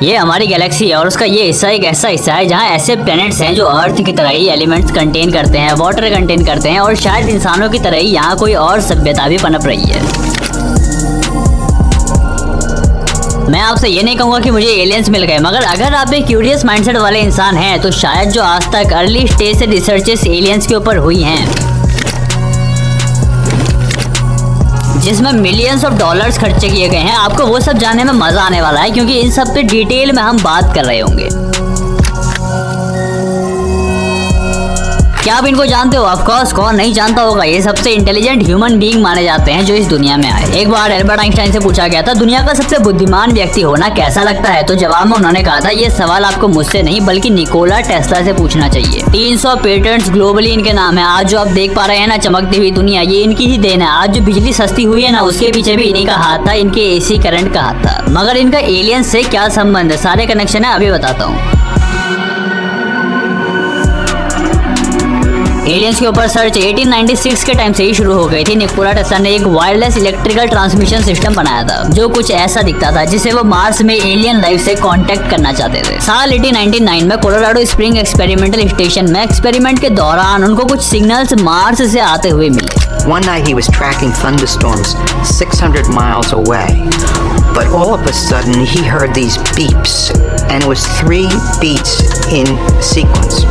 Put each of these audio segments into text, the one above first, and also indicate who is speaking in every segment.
Speaker 1: ये हमारी गैलेक्सी है और उसका ये हिस्सा एक ऐसा हिस्सा है जहाँ ऐसे प्लैनेट्स हैं जो अर्थ की तरह ही एलिमेंट्स कंटेन करते हैं, वाटर कंटेन करते हैं और शायद इंसानों की तरह ही यहाँ कोई और सभ्यता भी पनप रही है। मैं आपसे ये नहीं कहूँगा कि मुझे एलियंस मिल गए, मगर अगर आप एक क्यूरियस माइंडसेट वाले इंसान हैं तो शायद जो आज तक अर्ली स्टेज से रिसर्चेस एलियंस के ऊपर हुई हैं, जिसमें मिलियंस ऑफ डॉलर्स खर्चे किए गए हैं, आपको वो सब जानने में मजा आने वाला है क्योंकि इन सब पे डिटेल में हम बात कर रहे होंगे। क्या आप इनको जानते हो? ऑफ कोर्स, कौन नहीं जानता होगा। ये सबसे इंटेलिजेंट ह्यूमन बीइंग माने जाते हैं जो इस दुनिया में आए। एक बार एल्बर्ट आइंस्टाइन से पूछा गया था दुनिया का सबसे बुद्धिमान व्यक्ति होना कैसा लगता है, तो जवाब में उन्होंने कहा था ये सवाल आपको मुझसे नहीं बल्कि निकोला टेस्ला से पूछना चाहिए। 300 पेटेंट्स ग्लोबली इनके नाम है। आज जो आप देख पा रहे हैं ना चमकती हुई दुनिया, ये इनकी ही देन है। आज जो बिजली सस्ती हुई है ना, उसके पीछे भी इन्हीं का हाथ था, इनके AC करंट का हाथ था। मगर इनका एलियंस से क्या संबंध है, सारे कनेक्शन है, अभी बताता हूँ। एलियंस के ऊपर सर्च 1896 के टाइम से ही शुरू हो गई थी। निकोला टेस्ला ने एक वायरलेस इलेक्ट्रिकल ट्रांसमिशन सिस्टम बनाया था जो कुछ ऐसा दिखता था जिसे वो मार्स में एलियन लाइफ से कांटेक्ट करना चाहते थे। साल 1899 में कोलोराडो स्प्रिंग एक्सपेरिमेंटल स्टेशन में एक्सपेरिमेंट के दौरान उनको कुछ सिग्नल्स मार्स से आते हुए मिले।
Speaker 2: One night he was tracking thunderstorms 600 miles away, but all of a sudden he heard these beeps, and it was 3 beats in sequence.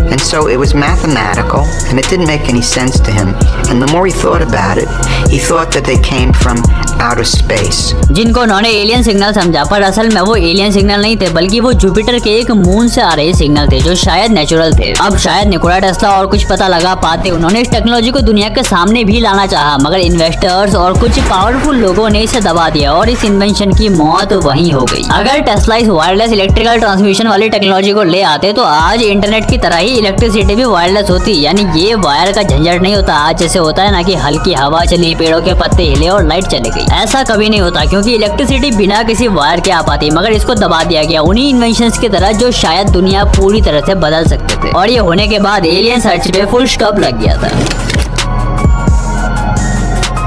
Speaker 2: And so it was mathematical, and it didn't make any sense to him. And the more he thought about it, he thought that they came from outer space.
Speaker 1: जिनको उन्होंने alien signal समझा, पर असल में वो alien signal नहीं थे बल्कि वो जुपिटर के एक मून से आ रहे सिग्नल थे जो शायद नेचुरल थे। अब शायद निकोला टेस्ला और कुछ पता लगा पाते, उन्होंने इस टेक्नोलॉजी को दुनिया के सामने भी लाना चाहा, मगर इन्वेस्टर्स और कुछ पावरफुल लोगों ने इसे दबा दिया और इस इन्वेंशन की मौत वहीं हो गई। अगर टेस्ला इस वायरलेस इलेक्ट्रिकल ट्रांसमिशन वाली टेक्नोलॉजी को ले आते तो आज इंटरनेट की तरह ही इलेक्ट्रिसिटी भी वायरलेस होती, यानी ये वायर का झंझट नहीं होता आज जैसे होता है ना कि हल्की हवा चली, पेड़ों के पत्ते हिले और लाइट चली गई। ऐसा कभी नहीं होता क्योंकि इलेक्ट्रिसिटी बिना किसी वायर के आ पाती, मगर इसको दबा दिया गया उन्हीं इन्वेंशंस की तरह जो शायद दुनिया पूरी तरह से बदल सकते थे। और ये होने के बाद एलियन सर्च पे फुल स्टॉप लग गया था।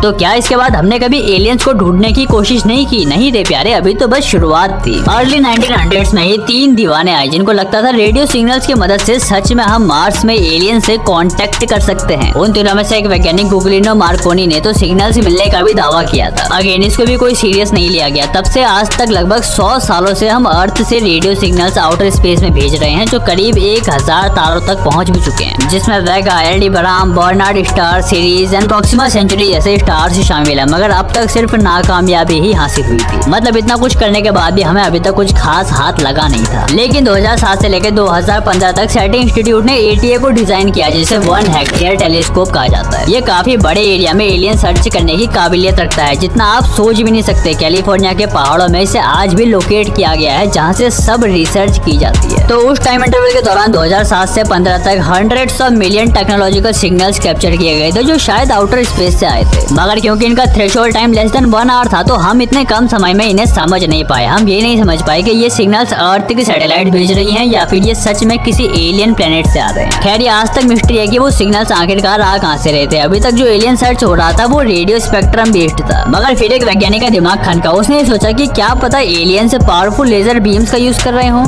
Speaker 1: तो क्या इसके बाद हमने कभी एलियंस को ढूंढने की कोशिश नहीं की? नहीं रे प्यारे, अभी तो बस शुरुआत थी। अर्ली 1900s में ही 3 दीवाने आए जिनको लगता था रेडियो सिग्नल्स की मदद से सच में हम मार्स में एलियन से कांटेक्ट कर सकते हैं। उन तीनों में से एक वैज्ञानिक गुगलिनो मार्कोनी ने तो सिग्नल्स मिलने का भी दावा किया था। अगेन इसको भी कोई सीरियस नहीं लिया गया। तब से आज तक लगभग 100 सालों से हम अर्थ से रेडियो सिग्नल्स आउटर स्पेस में भेज रहे हैं जो करीब 1000 तारों तक पहुंच भी चुके हैं, जिसमें Vega, Aldebaran, Barnard star Sirius and Proxima Centauri जैसे स्टार्स शामिल है, मगर अब तक सिर्फ नाकामयाबी ही हासिल हुई थी। मतलब इतना कुछ करने के बाद भी हमें अभी तक कुछ खास हाथ लगा नहीं था। लेकिन 2007 से लेकर 2015 तक सेटी इंस्टीट्यूट ने ATA को डिजाइन किया जिसे 1 हेक्टेयर टेलीस्कोप कहा जाता है। ये काफी बड़े एरिया में एलियन सर्च करने की काबिलियत रखता है जितना आप सोच भी नहीं सकते। कैलिफोर्निया के पहाड़ों में इसे आज भी लोकेट किया गया है जहाँ से सब रिसर्च की जाती है। तो उस टाइम इंटरवल के दौरान 2007 से 15 तक hundreds of million technological signals capture किए गए थे जो शायद आउटर स्पेस से आए थे, मगर क्योंकि इनका threshold time less than 1 hour था तो हम इतने कम समय में इन्हें समझ नहीं पाए। हम ये नहीं समझ पाए कि ये सिग्नल्स अर्थ की सैटेलाइट भेज रही हैं या फिर ये सच में किसी एलियन प्लेनेट से आ रहे हैं। खैर ये आज तक मिस्ट्री है कि वो सिग्नल्स आखिरकार आ कहां से रहे थे। अभी तक जो एलियन सर्च हो रहा था वो रेडियो स्पेक्ट्रम बेस्ड था, मगर फिर एक वैज्ञानिक का दिमाग खनका। उसने सोचा कि क्या पता एलियन से पावरफुल लेजर बीम्स का यूज कर रहे हों।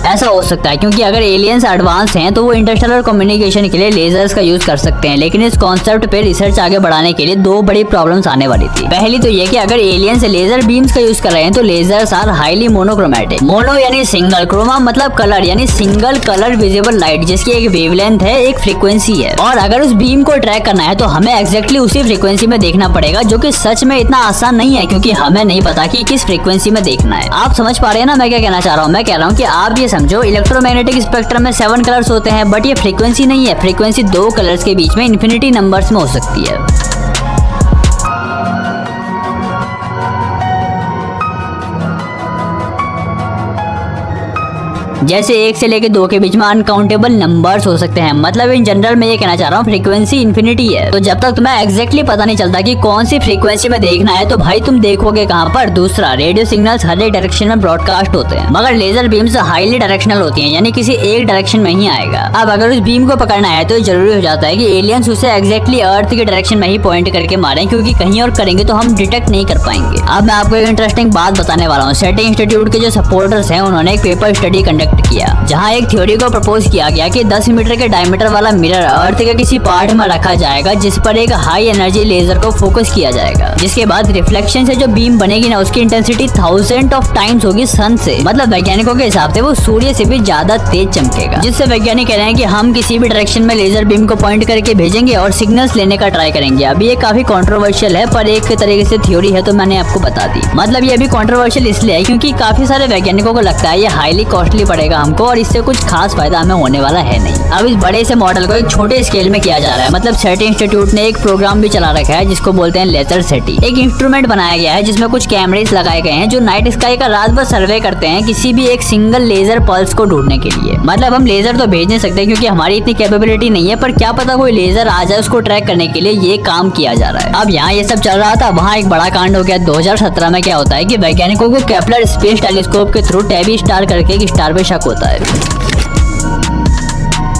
Speaker 1: ऐसा हो सकता है क्योंकि अगर एलियंस एडवांस हैं तो वो इंटरस्टेलर कम्युनिकेशन के लिए लेजर्स का यूज कर सकते हैं, लेकिन इस कॉन्सेप्ट पे रिसर्च आगे बढ़ाने के लिए 2 बड़ी प्रॉब्लम्स आने वाली थी। पहली तो ये कि अगर एलियंस लेजर बीम्स का यूज कर रहे हैं तो lasers are highly monochromatic. Mono यानी सिंगल, क्रोमा मतलब कलर यानी सिंगल कलर विजिबल लाइट जिसकी एक वेवलेंथ है, एक फ्रीक्वेंसी है। और अगर उस बीम को ट्रैक करना है तो हमें एग्जैक्टली उसी फ्रीक्वेंसी में देखना पड़ेगा, जो कि सच में इतना आसान नहीं है क्योंकि हमें नहीं पता कि किस फ्रीक्वेंसी में देखना है। आप समझ पा रहे हैं ना मैं क्या कहना चाह रहा हूँ? मैं कह रहा हूँ कि आप ये समझो इलेक्ट्रोमैग्नेटिक स्पेक्ट्रम में 7 कलर्स होते हैं, बट ये फ्रीक्वेंसी नहीं है। फ्रीक्वेंसी 2 कलर्स के बीच में इन्फिनिटी नंबर्स में हो सकती है। जैसे 1 से लेके 2 के बीच में अनकाउंटेबल नंबर्स हो सकते हैं। मतलब इन जनरल में ये कहना चाह रहा हूँ फ्रीक्वेंसी इन्फिनिटी है। तो जब तक तुम्हें एग्जैक्टली पता नहीं चलता कि कौन सी फ्रीक्वेंसी में देखना है तो भाई तुम देखोगे कहाँ पर। दूसरा, रेडियो सिग्नल्स हर एक डायरेक्शन में ब्रॉडकास्ट होते हैं, मगर लेजर बीम्स हाईली डायरेक्शनल होती हैं, यानी किसी एक डायरेक्शन में ही आएगा। अब अगर उस बीम को पकड़ना है तो जरूरी हो जाता है कि एलियंस उसे एग्जैक्टली अर्थ की डायरेक्शन में ही पॉइंट करके मारें, क्योंकि कहीं और करेंगे तो हम डिटेक्ट नहीं कर पाएंगे। अब मैं आपको एक इंटरेस्टिंग बात बताने वाला हूँ। सेटी इंस्टीट्यूट के जो सपोर्टर्स हैं उन्होंने एक पेपर स्टडी कंडक्ट किया, जहाँ एक थ्योरी को प्रपोज किया गया कि 10 मीटर के डायमीटर वाला मिरर अर्थ के किसी पार्ट में रखा जाएगा, जिस पर एक हाई एनर्जी लेजर को फोकस किया जाएगा, जिसके बाद रिफ्लेक्शन से जो बीम बनेगी ना उसकी इंटेंसिटी 1000 ऑफ टाइम्स होगी सन से। मतलब वैज्ञानिकों के हिसाब से वो सूर्य से भी ज्यादा तेज चमकेगा, जिससे वैज्ञानिक कह रहे हैं कि हम किसी भी डायरेक्शन में लेजर बीम को पॉइंट करके भेजेंगे और सिग्नल्स लेने का ट्राई करेंगे। अभी ये काफी कंट्रोवर्शियल है, पर एक तरीके से थ्योरी है तो मैंने आपको बता दी। मतलब ये अभी कंट्रोवर्शियल इसलिए है क्योंकि काफी सारे वैज्ञानिकों को लगता है ये हाईली कॉस्टली पड़ेगा हमको और इससे कुछ खास फायदा हमें होने वाला है नहीं। अब इस बड़े से मॉडल को एक छोटे स्केल में किया जा रहा है। मतलब सेटी इंस्टीट्यूट ने एक प्रोग्राम भी चला रखा है जिसको बोलते हैं लेजर सेटी। एक इंस्ट्रूमेंट बनाया गया है जिसमें कुछ कैमरेस लगाए गए हैं जो नाइट स्काई का रात भर सर्वे करते हैं किसी भी एक सिंगल लेजर पल्स को ढूंढने के लिए। मतलब हम लेजर तो भेज नहीं सकते क्योंकि हमारी इतनी कैपेबिलिटी नहीं है, पर क्या पता कोई लेजर आ जाए उसको ट्रैक करने के लिए ये काम किया जा रहा है। अब यहाँ ये सब चल रहा था, वहाँ एक बड़ा कांड हो गया। 2017 में क्या होता है कि वैज्ञानिकों को केपलर स्पेस टेलीस्कोप के थ्रू टैबी स्टार करके एक स्टार पे शक होता है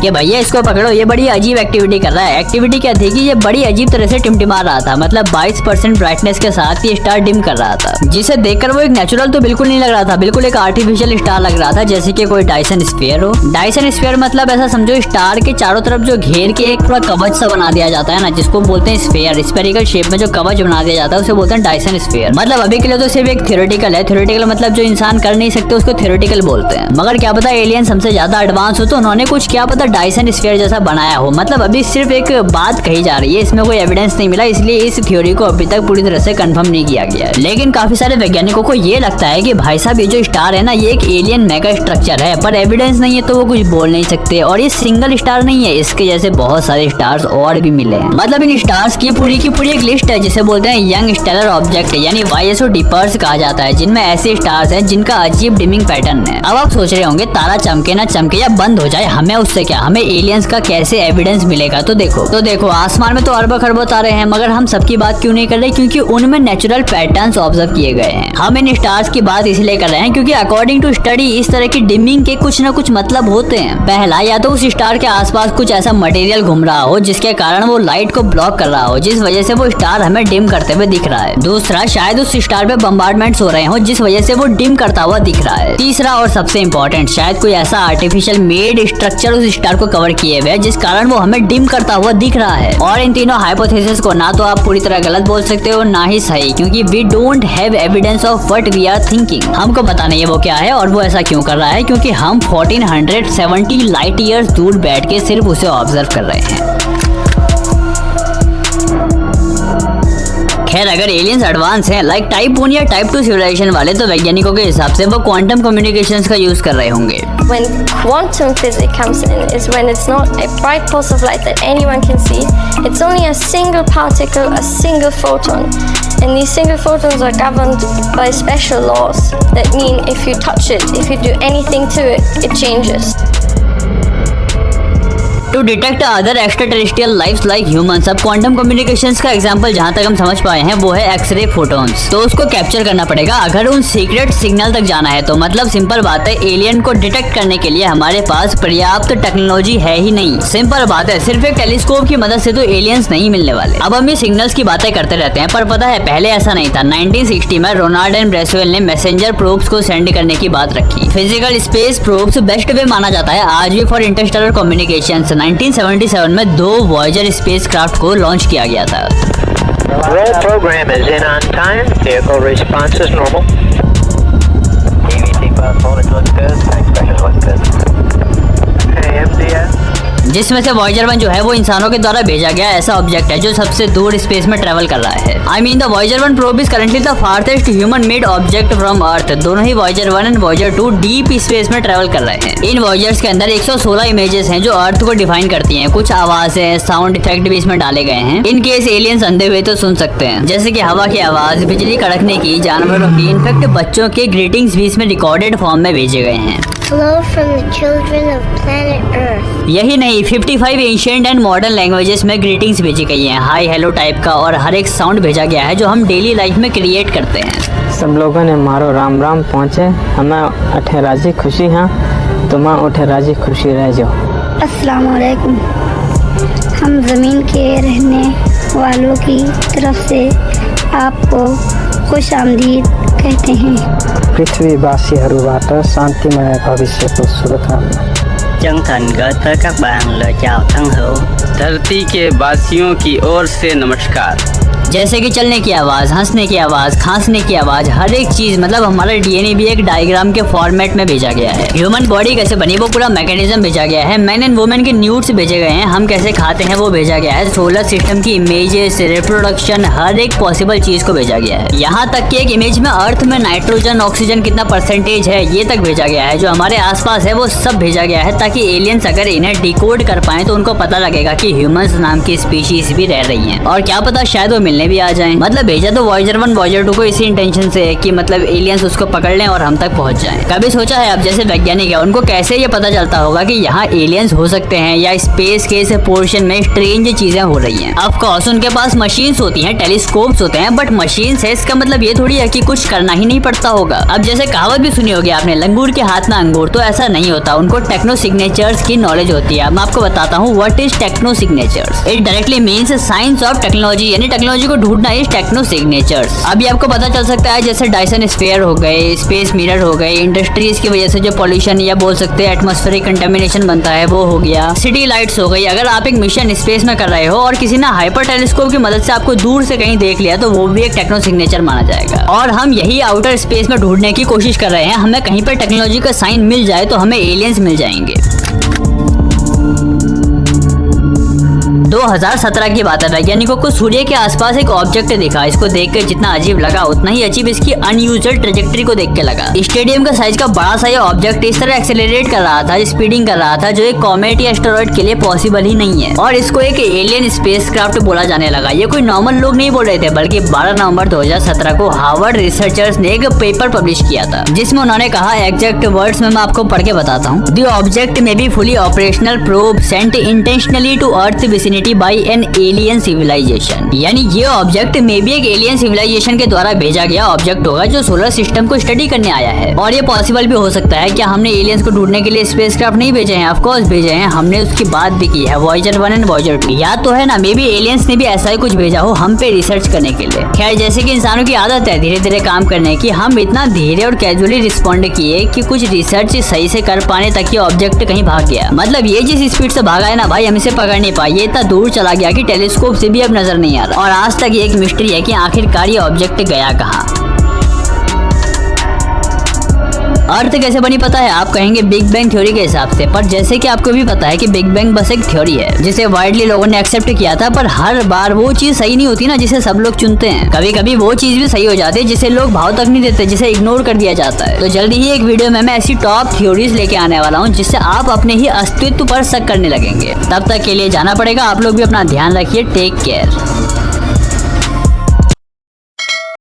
Speaker 1: कि भैया इसको पकड़ो, ये बड़ी अजीब एक्टिविटी कर रहा है। एक्टिविटी क्या थी कि ये बड़ी अजीब तरह से टिमटिमा रहा था। मतलब 22% ब्राइटनेस के साथ ये स्टार डिम कर रहा था, जिसे देखकर वो एक नेचुरल तो बिल्कुल नहीं लग रहा था, बिल्कुल एक आर्टिफिशियल स्टार लग रहा था, जैसे कि कोई डायसन स्फीयर हो। डायसन स्फीयर मतलब ऐसा समझो स्टार के चारों तरफ जो घेर के एक पूरा कवच सा बना दिया जाता है ना, जिसको बोलते हैं स्फीयर। स्फेरिकल शेप में जो कवच बना दिया जाता है उसे बोलते हैं डायसन स्फीयर। मतलब अभी के लिए तो सिर्फ एक थ्योरेटिकल है। थ्योरेटिकल मतलब जो इंसान कर नहीं सकते उसको थ्योरेटिकल बोलते हैं। मगर क्या पता एलियंस हमसे ज्यादा एडवांस हो तो उन्होंने कुछ क्या पता डायसन स्फीयर बनाया हो। मतलब अभी सिर्फ एक बात कही जा रही है, इसमें कोई एविडेंस नहीं मिला, इसलिए इस थ्योरी को अभी तक पूरी तरह से कंफर्म नहीं किया गया है। लेकिन काफी सारे वैज्ञानिकों को ये लगता है कि भाई साहब ये जो स्टार है ना ये एक एलियन मेगा स्ट्रक्चर है, पर एविडेंस नहीं है तो वो कुछ बोल नहीं सकते। और ये सिंगल स्टार नहीं है, इसके जैसे बहुत सारे स्टार्स और भी मिले हैं। मतलब इन स्टार्स की पूरी एक लिस्ट है जिसे बोलते हैं यंग स्टेलर ऑब्जेक्ट, यानी YSO डिपर्स कहा जाता है, जिनमें ऐसे स्टार्स हैं जिनका अजीब डिमिंग पैटर्न है। अब आप सोच रहे होंगे तारा चमके ना चमके या बंद हो जाए, हमें उससे क्या, हमें एलियंस का कैसे एविडेंस मिलेगा। तो देखो आसमान में तो अरबों खरबों तारे हैं, मगर हम सबकी बात क्यों नहीं कर रहे, क्योंकि उनमें नेचुरल पैटर्न्स ऑब्जर्व किए गए हैं। हम इन स्टार्स की बात इसलिए कर रहे हैं क्योंकि अकॉर्डिंग टू स्टडी इस तरह की डिमिंग के कुछ न कुछ मतलब होते हैं। पहला, या तो उस स्टार के आसपास कुछ ऐसा मटेरियल घूम रहा हो जिसके कारण वो लाइट को ब्लॉक कर रहा हो, जिस वजह से वो स्टार हमें डिम करते हुए दिख रहा है। दूसरा, शायद उस स्टार पे बम्बार्डमेंट्स हो रहे हो जिस वजह से वो डिम करता हुआ दिख रहा है। तीसरा और सबसे इंपॉर्टेंट, शायद कोई ऐसा आर्टिफिशियल मेड स्ट्रक्चर उस स्टार को कवर किए हुए जिस कारण वो हमें डिम करता हुआ दिख रहा है। और इन तीनों हाइपोथेसिस को ना तो आप पूरी तरह गलत बोल सकते हो ना ही सही, क्योंकि we don't have evidence of what we are thinking. हमको पता नहीं है वो क्या है और वो ऐसा क्यों कर रहा है, क्योंकि हम 1470 लाइट ईयर्स दूर बैठ के सिर्फ उसे ऑब्जर्व कर रहे हैं। खैर अगर एलियंस एडवांस हैं लाइक टाइप 1 या टाइप 2 सिविलाइजेशन वाले, तो वैज्ञानिकों के हिसाब से वो क्वांटम कम्युनिकेशंस का यूज कर रहे होंगे।
Speaker 3: When quantum physics comes in is when it's not a bright pulse of light that anyone can see. It's only a single particle, a single photon. And these single photons are governed by special laws that mean if you touch it, if you do anything to it, it changes.
Speaker 1: To detect other extraterrestrial lifes like humans. अब quantum communications का example जहां तक हम समझ पाए हैं वो है एक्सरे फोटॉन्स। तो उसको कैप्चर करना पड़ेगा अगर उन सीक्रेट सिग्नल तक जाना है तो। मतलब सिंपल बात है, एलियन को डिटेक्ट करने के लिए हमारे पास पर्याप्त टेक्नोलॉजी है ही नहीं। सिंपल बात है, सिर्फ एक टेलीस्कोप की मदद से तो एलियंस नहीं मिलने वाले। अब हम ये सिग्नल्स की बातें करते रहते हैं, पर पता है पहले ऐसा नहीं था। 1960 में रोनाल्ड एंड ब्रेसवेल ने मैसेंजर प्रोब्स को सेंड करने की बात रखी। Physical space probes best way माना जाता है आज भी फॉर इंटरस्टेलर कम्युनिकेशंस। 1977 में 2 वॉयेजर स्पेसक्राफ्ट को लॉन्च किया गया था।
Speaker 4: Roll program is in on time. Vehicle response is normal. EVT class voltage looks good. Tank pressure looks good. Hey, MDS.
Speaker 1: जिसमें से वॉयेजर 1 जो है वो इंसानों के द्वारा भेजा गया ऐसा ऑब्जेक्ट है जो सबसे दूर स्पेस में ट्रेवल कर रहा है। I mean the Voyager 1 probe is currently the farthest human made object from Earth. दोनों ही Voyager 1 and Voyager 2 deep space में ट्रेवल कर रहे हैं। इन वॉयेजर्स के अंदर 116 इमेजेस हैं जो अर्थ को डिफाइन करती हैं। कुछ आवाजें, साउंड इफेक्ट भी इसमें डाले गए हैं। इन केस एलियंस अंधे हुए तो सुन सकते हैं, जैसे कि हवा की आवाज, बिजली कड़कने की, जानवरों की, इनफैक्ट बच्चों के ग्रीटिंग्स भी इसमें रिकॉर्डेड फॉर्म में भेजे गए हैं।
Speaker 5: Hello from the children of planet Earth.
Speaker 1: यही नहीं 55 एंशिएंट एंड मॉडर्न लैंग्वेजेस में ग्रीटिंग्स भेजी गई हैं, हाई हेलो टाइप का, और हर एक साउंड भेजा गया है जो हम डेली लाइफ में क्रिएट करते हैं।
Speaker 6: सब लोगों ने मारो राम राम पहुँचे, हमें अठे राजी खुशी हाँ, तुम उठे राजी खुशी रह जाओ।
Speaker 5: अस्सलाम वालेकुम। हम ज़मीन के रहने वालों की तरफ से आपको खुश आमदीद कहते हैं।
Speaker 6: पृथ्वीवासीहरू शांतिमय भविष्य को शुभकामना।
Speaker 7: chân thành gửi tới các bạn lời chào thân hữu।
Speaker 8: धरती के वासियों की ओर से नमस्कार।
Speaker 1: जैसे कि चलने की आवाज, हंसने की आवाज, खांसने की आवाज, हर एक चीज, मतलब हमारा डीएनए भी एक डायग्राम के फॉर्मेट में भेजा गया है। ह्यूमन बॉडी कैसे बनी वो पूरा मैकेनिज्म भेजा गया है। मैन एंड वुमेन के न्यूड्स भेजे गए हैं, हम कैसे खाते हैं वो भेजा गया है। सोलर सिस्टम की इमेजेस, रिप्रोडक्शन, हर एक पॉसिबल चीज को भेजा गया है। यहाँ तक कि एक इमेज में अर्थ में नाइट्रोजन ऑक्सीजन कितना परसेंटेज है ये तक भेजा गया है। जो हमारे आसपास है वो सब भेजा गया है, ताकि एलियंस अगर इन्हें डिकोड कर पाए तो उनको पता लगेगा कि ह्यूमंस नाम की स्पीशीज भी रह रही हैं, और क्या पता शायद वो मिलने भी आ जाएं। मतलब भेजा तो वॉयेजर 1 वॉयेजर 2 को इसी इंटेंशन से है कि मतलब एलियंस उसको पकड़ लें और हम तक पहुंच जाएं। कभी सोचा है अब जैसे वैज्ञानिक है उनको कैसे ये पता चलता होगा कि यहाँ एलियंस हो सकते हैं या स्पेस के इस पोर्शन में स्ट्रेंज चीजें हो रही हैं। ऑफ कोर्स उनके पास मशीन्स होती हैं, टेलीस्कोप्स होते हैं, बट मशीन्स है इसका मतलब ये थोड़ी है कि कुछ करना ही नहीं पड़ता होगा। अब जैसे कहावत भी सुनी होगी आपने, लंगूर के हाथ में अंगूर, तो ऐसा नहीं होता, उनको टेक्नो सिग्नेचर्स की नॉलेज होती है। अब मैं आपको बताता हूँ what is techno signatures. It directly means science of technology, यानी टेक्नोलॉजी को ढूंढना इज टेक्नो सिग्नेचर्स। अभी आपको पता चल सकता है जैसे डायसन स्फीयर हो गए, स्पेस मिरर हो गए, इंडस्ट्रीज की वजह से जो पॉल्यूशन या बोल सकते हैं एटमॉस्फेरिक कंटेमिनेशन बनता है वो हो गया, सिटी लाइट्स हो गई। अगर आप एक मिशन स्पेस में कर रहे हो और किसी ने हाइपर टेलीस्कोप की मदद से आपको दूर से कहीं देख लिया तो वो भी एक टेक्नो सिग्नेचर माना जाएगा। और हम यही आउटर स्पेस में ढूंढने की कोशिश कर रहे हैं, हमें कहीं पर टेक्नोलॉजी का साइन मिल जाए तो हमें एलियंस मिल जाएंगे। 2017 की बात है, वैज्ञानिकों को सूर्य के आसपास एक ऑब्जेक्ट दिखा। इसको देखकर जितना अजीब लगा उतना ही अजीब इसकी अनयूजुअल ट्रेजेक्टरी को देख के लगा। स्टेडियम का साइज का बड़ा सा ये ऑब्जेक्ट इस तरह एक्सेलरेट कर रहा था, स्पीडिंग कर रहा था, जो एक कॉमेट या एस्टेरॉइड के लिए पॉसिबल ही नहीं है, और इसको एक एलियन स्पेसक्राफ्ट बोला जाने लगा। ये कोई नॉर्मल लोग नहीं बोल रहे थे, बल्कि 12 नवंबर 2017 को हार्वर्ड रिसर्चर्स ने एक पेपर पब्लिश किया था, जिसमें उन्होंने कहा, एग्जैक्ट वर्ड्स में मैं आपको पढ़ के बताता हूँ, the object may be fully operational probe sent intentionally to earth vicinity by an alien civilization. यानी ये ऑब्जेक्ट में भी एक एलियन सिविलाइजेशन के द्वारा भेजा गया ऑब्जेक्ट होगा जो सोलर सिस्टम को स्टडी करने आया है। और ये पॉसिबल भी हो सकता है कि हमने एलियंस को ढूंढने के लिए स्पेसक्राफ्ट नहीं भेजे हैं, ऑफ कोर्स भेजे हैं, हमने उसकी बात भी की है, वॉयेजर 1 एंड वॉयेजर 2। याद तो है ना, मे बी एलियंस ने भी ऐसा ही कुछ भेजा हो हम पे रिसर्च करने के लिए। खैर, जैसे कि इंसानों की आदत है धीरे धीरे काम करने की, हम इतना धीरे और कैजुअली रिस्पॉन्ड किए कि कुछ रिसर्च सही से कर पाने तक ये ऑब्जेक्ट कहीं भाग गया। मतलब ये जिस स्पीड से भागा है ना भाई, हम इसे पकड़ नहीं पाए, ये इतना दूर चला गया कि टेलीस्कोप से भी अब नजर नहीं आ रहा। और आज तक ये एक मिस्ट्री है कि आखिरकार ये ऑब्जेक्ट गया कहाँ। अर्थ कैसे बनी पता है? आप कहेंगे बिग बैंग थ्योरी के हिसाब से, पर जैसे कि आपको भी पता है कि बिग बैंग बस एक थ्योरी है जिसे वाइडली लोगों ने एक्सेप्ट किया था, पर हर बार वो चीज सही नहीं होती ना जिसे सब लोग चुनते हैं। कभी कभी वो चीज भी सही हो जाती है जिसे लोग भाव तक नहीं देते, जिसे इग्नोर कर दिया जाता है। तो जल्दी ही एक वीडियो में मैं ऐसी टॉप थ्योरीज लेके आने वाला हूँ जिससे आप अपने ही अस्तित्व पर शक करने लगेंगे। तब तक के लिए जाना पड़ेगा, आप लोग भी अपना ध्यान रखिए, टेक केयर।